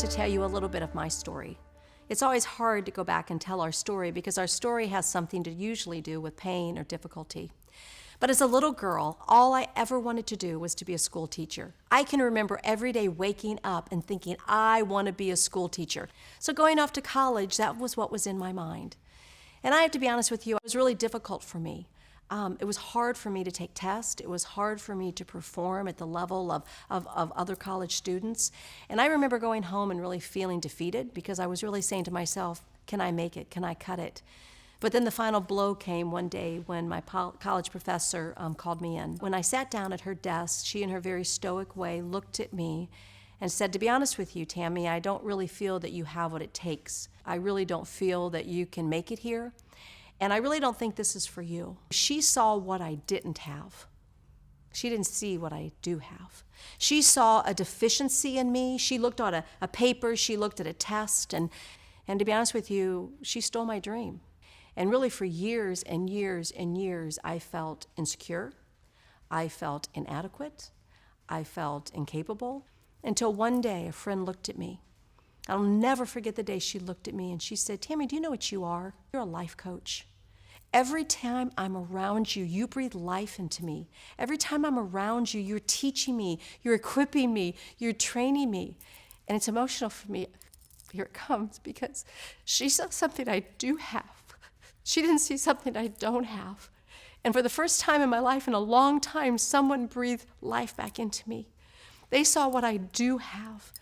to tell you a little bit of my story. It's always hard to go back and tell our story because our story has something to usually do with pain or difficulty. But as a little girl, all I ever wanted to do was to be a school teacher. I can remember every day waking up and thinking, I want to be a school teacher. So going off to college, that was what was in my mind. And I have to be honest with you, it was really difficult for me. It was hard for me to take tests. It was hard for me to perform at the level of other college students. And I remember going home and really feeling defeated because I was really saying to myself, can I make it? Can I cut it? But then the final blow came one day when my college professor called me in. When I sat down at her desk, she in her very stoic way looked at me and said, to be honest with you, Tammy, I don't really feel that you have what it takes. I really don't feel that you can make it here. And I really don't think this is for you. She saw what I didn't have. She didn't see what I do have. She saw a deficiency in me. She looked at a paper, she looked at a test, and to be honest with you, she stole my dream. And really for years and years and years, I felt insecure. I felt inadequate. I felt incapable. Until one day, a friend looked at me. I'll never forget the day she looked at me and she said, Tammy, do you know what you are? You're a life coach. Every time I'm around you, you breathe life into me. Every time I'm around you, you're teaching me, you're equipping me, you're training me. And it's emotional for me. Here it comes, because she saw something I do have. She didn't see something I don't have. And for the first time in my life in a long time, someone breathed life back into me. They saw what I do have.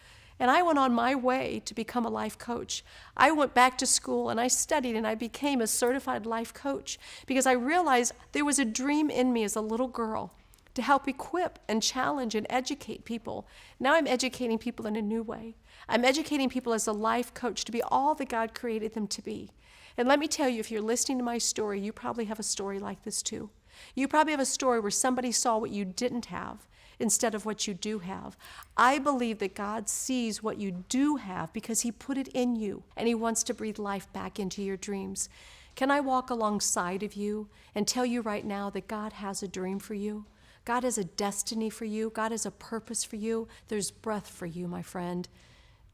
And I went on my way to become a life coach. I went back to school and I studied and I became a certified life coach because I realized there was a dream in me as a little girl to help equip and challenge and educate people. Now I'm educating people in a new way. I'm educating people as a life coach to be all that God created them to be. And let me tell you, if you're listening to my story, you probably have a story like this too. You probably have a story where somebody saw what you didn't have instead of what you do have. I believe that God sees what you do have because He put it in you and He wants to breathe life back into your dreams. Can I walk alongside of you and tell you right now that God has a dream for you? God has a destiny for you. God has a purpose for you. There's breath for you, my friend.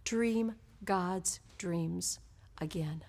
Dream God's dreams again.